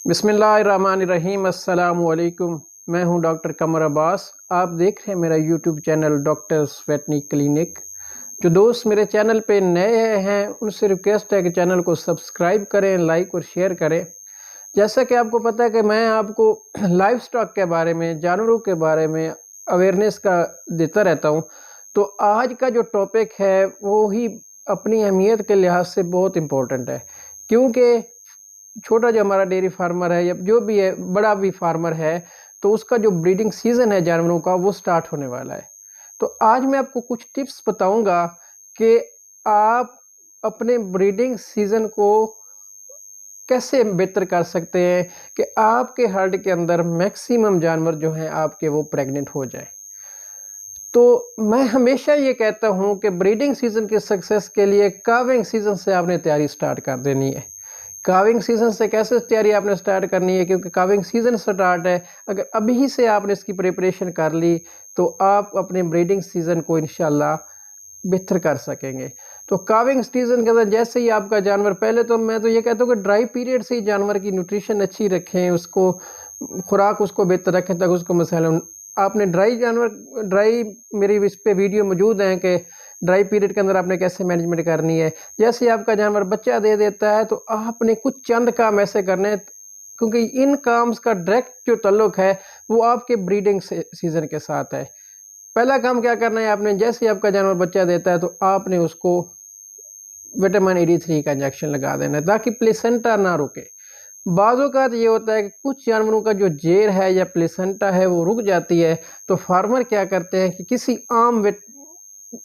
बिस्मिल्लाहिर्रहमानिर्रहीम। अस्सलाम वालेकुम। मैं हूं डॉक्टर कमर अब्बास। आप देख रहे हैं मेरा यूट्यूब चैनल डॉक्टर्स वेटनी क्लिनिक। जो दोस्त मेरे चैनल पे नए हैं उनसे रिक्वेस्ट है कि चैनल को सब्सक्राइब करें, लाइक और शेयर करें। जैसा कि आपको पता है कि मैं आपको लाइफ स्टॉक के बारे में, जानवरों के बारे में अवेयरनेस का देता रहता हूं। तो आज का जो टॉपिक है वो ही अपनी अहमियत के लिहाज से बहुत इम्पोर्टेंट है, क्योंकि छोटा जो हमारा डेयरी फार्मर है या जो भी है, बड़ा भी फार्मर है, तो उसका जो ब्रीडिंग सीजन है जानवरों का वो स्टार्ट होने वाला है। तो आज मैं आपको कुछ टिप्स बताऊंगा कि आप अपने ब्रीडिंग सीजन को कैसे बेहतर कर सकते हैं कि आपके हर्ड के अंदर मैक्सिमम जानवर जो हैं आपके वो प्रेग्नेंट हो जाए। तो मैं हमेशा ये कहता हूं कि ब्रीडिंग सीजन के सक्सेस के लिए काविंग सीजन से आपने तैयारी स्टार्ट कर देनी है। काविंग सीजन से कैसे तैयारी आपने स्टार्ट करनी है, क्योंकि काविंग सीजन स्टार्ट है। अगर अभी से आपने इसकी प्रिपरेशन कर ली तो आप अपने ब्रीडिंग सीजन को इंशाल्लाह बेहतर कर सकेंगे। तो काविंग सीजन के अंदर जैसे ही आपका जानवर, पहले तो मैं तो ये कहता हूँ कि ड्राई पीरियड से ही जानवर की न्यूट्रिशन अच्छी रखें, उसको खुराक उसको बेहतर रखें ताकि उसको मसाले आपने ड्राई मेरी इस पे वीडियो मौजूद हैं कि ड्राई पीरियड के अंदर आपने कैसे मैनेजमेंट करनी है। जैसे आपका जानवर बच्चा दे देता है तो आपने कुछ चंद काम ऐसे करने हैं, क्योंकि इन काम्स का डायरेक्ट जो ताल्लुक है वो आपके ब्रीडिंग सीजन के साथ है। पहला काम क्या करना है आपने, जैसे आपका जानवर बच्चा देता है तो आपने उसको विटामिन AD3 का इंजेक्शन लगा देना है ताकि प्लेसेंटा ना रुके। बाज़ों का ये होता है कि कुछ जानवरों का जो जेर है या प्लेसेंटा है वो रुक जाती है, तो फार्मर क्या करते हैं कि किसी आम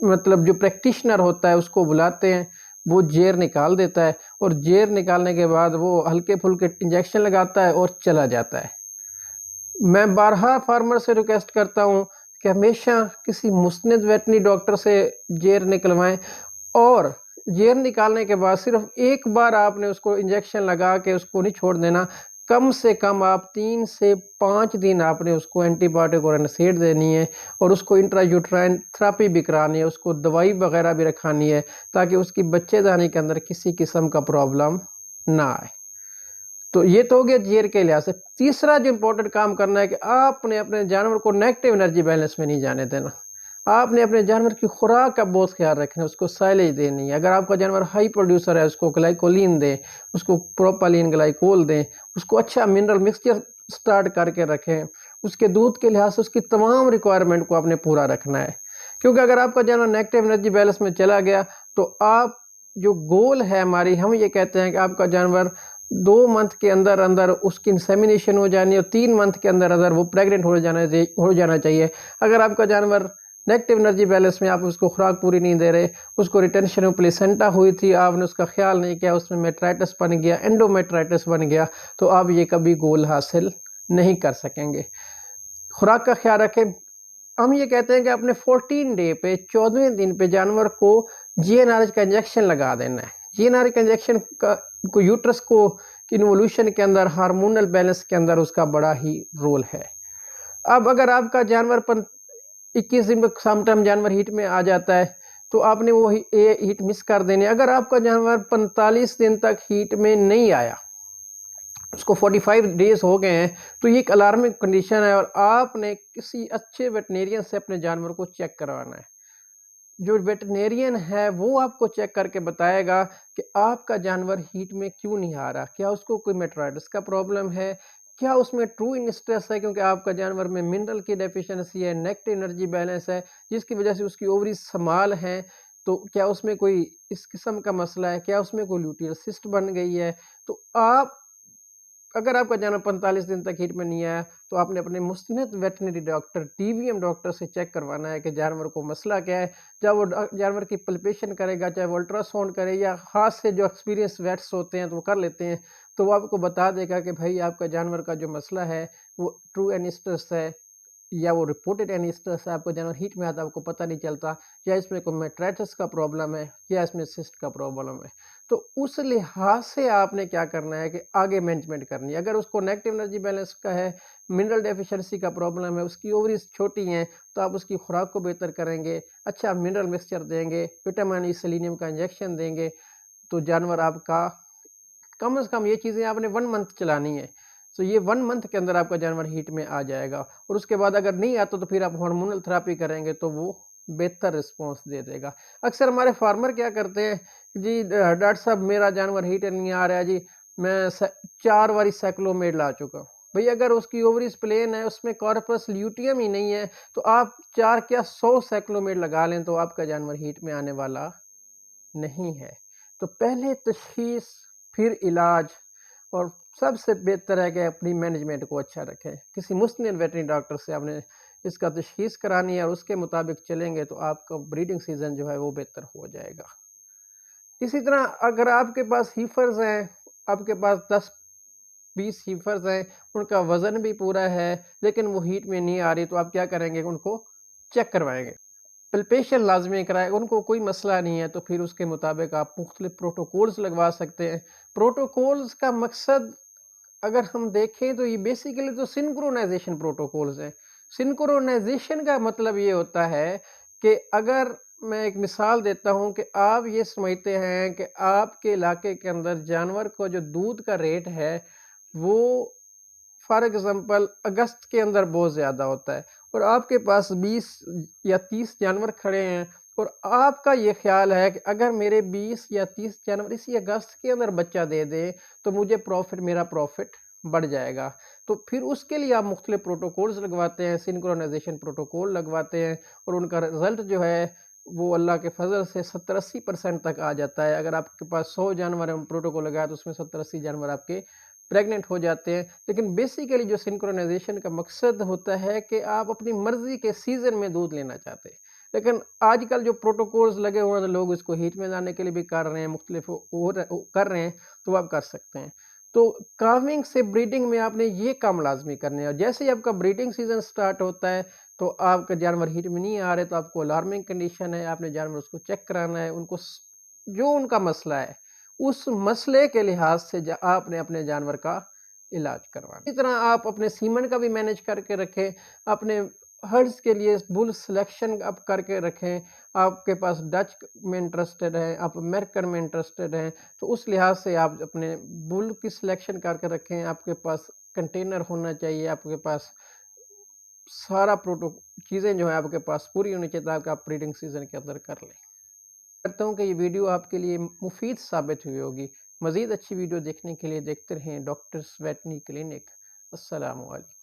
मतलब जो प्रैक्टिशनर होता है उसको बुलाते हैं, वो जेर निकाल देता है और जेर निकालने के बाद वो हल्के फुल्के इंजेक्शन लगाता है और चला जाता है। मैं बारहा फार्मर से रिक्वेस्ट करता हूँ कि हमेशा किसी मुस्निद वेटनी डॉक्टर से जेर निकलवाएं, और जेर निकालने के बाद सिर्फ एक बार आपने उसको इंजेक्शन लगा के उसको नहीं छोड़ देना। कम से कम आप 3 से 5 दिन आपने उसको एंटीबायोटिक और एनसेड देनी है और उसको इंट्रायूट्राइन थेरेपी भी करानी है, उसको दवाई वगैरह भी रखानी है ताकि उसकी बच्चेदानी के अंदर किसी किस्म का प्रॉब्लम ना आए। तो ये तो हो गया जेर के लिहाज से। तीसरा जो इंपॉर्टेंट काम करना है कि आपने अपने जानवर को नेगेटिव एनर्जी बैलेंस में नहीं जाने देना। आपने अपने जानवर की खुराक का बहुत ख्याल रखना है, उसको साइलेज देनी है। अगर आपका जानवर हाई प्रोड्यूसर है उसको ग्लाइकोलिन दें, उसको प्रोपालिन ग्लाइकोल दें, उसको अच्छा मिनरल मिक्सचर स्टार्ट करके रखें। उसके दूध के लिहाज से उसकी तमाम रिक्वायरमेंट को आपने पूरा रखना है, क्योंकि अगर आपका जानवर नेगेटिव एनर्जी बैलेंस में चला गया तो आप जो गोल है हमारी, हम ये कहते हैं कि आपका जानवर 2 मंथ के अंदर अंदर उसकी इंसेमिनेशन हो जानी है और 3 मंथ के अंदर अंदर वो प्रेग्नेंट हो जाना चाहिए। अगर आपका जानवर नेगेटिव एनर्जी बैलेंस में आप उसको खुराक पूरी नहीं दे रहे, उसको रिटेंशन में प्लेसेंटा हुई थी, आपने उसका ख्याल नहीं किया, उसमें मेट्राइटिस बन गया, एंडोमेट्राइटिस बन गया, तो आप ये कभी गोल हासिल नहीं कर सकेंगे। खुराक का ख्याल रखें। हम ये कहते हैं कि अपने 14 डे पे, 14वें दिन पे जानवर को GnRH का इंजेक्शन लगा देना है। GnRH का इंजेक्शन को यूट्रस को इन्वोल्यूशन के अंदर, हार्मोनल बैलेंस के अंदर उसका बड़ा ही रोल है। अब अगर आपका जानवर 21 दिन में समटाइम जानवर हीट में आ जाता है तो आपने वो हीट मिस कर देनी। अगर आपका जानवर 45 दिन तक हीट में नहीं आया, उसको 45 डेज हो गए हैं, तो ये एक अलार्मिंग कंडीशन है और आपने किसी अच्छे वेटनेरियन से अपने जानवर को चेक करवाना है। जो वेटनेरियन है वो आपको चेक करके बताएगा कि आपका जानवर हीट में क्यों नहीं आ रहा। क्या उसको कोई मेट्राइटिस का प्रॉब्लम है, क्या उसमें ट्रू इन स्ट्रेस है, क्योंकि आपका जानवर में मिनरल की डेफिशिएंसी है, नेगेटिव एनर्जी बैलेंस है, जिसकी वजह से उसकी ओवरी स्मॉल है। तो क्या उसमें कोई इस किस्म का मसला है, क्या उसमें कोई ल्यूटियल सिस्ट बन गई है। तो आप, अगर आपका जानवर 45 दिन तक हीट में नहीं आया तो आपने अपने मुस्निद वेटनरी डॉक्टर, TVM डॉक्टर से चेक करवाना है कि जानवर को मसला क्या है। जब वो जानवर की पल्पेशन करेगा, चाहे वो अल्ट्रासाउंड करे या खास से जो एक्सपीरियंस वेट्स होते हैं तो वो कर लेते हैं, तो वो आपको बता देगा कि भाई आपका जानवर का जो मसला है वो ट्रू एनिस्टस है या वो रिपोर्टेड एनिस्टस है। आपको जानवर हीट में आता है, आपको पता नहीं चलता, या इसमें कोई मेट्राइटिस का प्रॉब्लम है या इसमें सिस्ट का प्रॉब्लम है। तो उस लिहाज से आपने क्या करना है कि आगे मैनेजमेंट करनी है। अगर उसको नेगेटिव एनर्जी बैलेंस का है, मिनरल डेफिशिएंसी का प्रॉब्लम है, उसकी ओवरीज छोटी हैं, तो आप उसकी खुराक को बेहतर करेंगे, अच्छा मिनरल मिक्सचर देंगे, विटामिन E सेलेनियम का इंजेक्शन देंगे, तो जानवर आपका कम से कम ये चीज़ें आपने 1 मंथ चलानी है। تو یہ 1 منتھ کے اندر آپ کا جانور ہیٹ میں آ جائے گا، اور اس کے بعد اگر نہیں آتا تو پھر آپ ہارمونل تھراپی کریں گے تو وہ بہتر رسپانس دے دے گا۔ اکثر ہمارے فارمر کیا کرتے ہیں، جی ڈاکٹر صاحب میرا جانور ہیٹ نہیں آ رہا ہے جی، میں 4 باری سائیکلومیڈ لا چکا ہوں۔ بھئی اگر اس کی اووریز پلین ہے، اس میں کارپس لیوٹیم ہی نہیں ہے، تو آپ 4 کیا 100 سائیکلومیڈ لگا لیں تو آپ کا جانور ہیٹ میں آنے والا نہیں ہے۔ تو پہلے تشخیص پھر علاج، اور سب سے بہتر ہے کہ اپنی مینجمنٹ کو اچھا رکھیں۔ کسی مستند ویٹرنری ڈاکٹر سے آپ نے اس کا تشخیص کرانی ہے اور اس کے مطابق چلیں گے تو آپ کا بریڈنگ سیزن جو ہے وہ بہتر ہو جائے گا۔ اسی طرح اگر آپ کے پاس ہیفرز ہیں، آپ کے پاس 10-20 ہیفرز ہیں، ان کا وزن بھی پورا ہے لیکن وہ ہیٹ میں نہیں آ رہی، تو آپ کیا کریں گے، ان کو چیک کروائیں گے، پلپیشن لازمی کرائے، ان کو کوئی مسئلہ نہیں ہے تو پھر اس کے مطابق آپ مختلف پروٹوکولز لگوا سکتے ہیں۔ پروٹوکولز کا مقصد اگر ہم دیکھیں تو یہ بیسیکلی تو سنکرونائزیشن پروٹوکولز ہیں۔ سنکرونائزیشن کا مطلب یہ ہوتا ہے کہ اگر میں ایک مثال دیتا ہوں کہ آپ یہ سمجھتے ہیں کہ آپ کے علاقے کے اندر جانور کو جو دودھ کا ریٹ ہے وہ فار ایگزامپل اگست کے اندر بہت زیادہ ہوتا ہے، اور آپ کے پاس 20 یا 30 جانور کھڑے ہیں، اور آپ کا یہ خیال ہے کہ اگر میرے 20 یا 30 جانور اسی اگست کے اندر بچہ دے دیں تو مجھے میرا پروفٹ بڑھ جائے گا، تو پھر اس کے لیے آپ مختلف پروٹوکولز لگواتے ہیں، سنکرونائزیشن پروٹوکول لگواتے ہیں، اور ان کا رزلٹ جو ہے وہ اللہ کے فضل سے 70-80% تک آ جاتا ہے۔ اگر آپ کے پاس 100 جانور ہیں پروٹوکول لگایا تو اس میں 70-80 جانور آپ کے پریگننٹ ہو جاتے ہیں۔ لیکن بیسیکلی جو سنکرونائزیشن کا مقصد ہوتا ہے کہ آپ اپنی مرضی کے سیزن میں دودھ لینا چاہتے ہیں، لیکن آج کل جو پروٹوکولز لگے ہوئے ہیں لوگ اس کو ہیٹ میں لانے کے لیے بھی کر رہے ہیں، مختلف کر رہے ہیں، تو آپ کر سکتے ہیں۔ تو کاونگ سے بریڈنگ میں آپ نے یہ کام لازمی کرنے ہیں، اور جیسے ہی آپ کا بریڈنگ سیزن سٹارٹ ہوتا ہے تو آپ کا جانور ہیٹ میں نہیں آ رہے تو آپ کو الارمنگ کنڈیشن ہے، آپ نے جانور اس کو چیک کرانا ہے، ان کو جو ان کا مسئلہ ہے اس مسئلے کے لحاظ سے آپ نے اپنے جانور کا علاج کروانا۔ اسی طرح آپ اپنے سیمن کا بھی مینج کر کے رکھیں، اپنے ہرڈز کے لیے بل سلیکشن آپ کر کے رکھیں، آپ کے پاس ڈچ میں انٹرسٹڈ ہیں، آپ امریکن میں انٹرسٹڈ ہیں، تو اس لحاظ سے آپ اپنے بل کی سلیکشن کر کے رکھیں، آپ کے پاس کنٹینر ہونا چاہیے، آپ کے پاس سارا چیزیں جو ہیں آپ کے پاس پوری ہونی چاہیے تاکہ آپ بریڈنگ سیزن کے اندر کر لیں۔ کرتا ہوں کہ یہ ویڈیو آپ کے لیے مفید ثابت ہوئی ہوگی۔ مزید اچھی ویڈیو دیکھنے کے لیے دیکھتے رہیں ڈاکٹرز ویٹرنری کلینک۔ السلام علیکم۔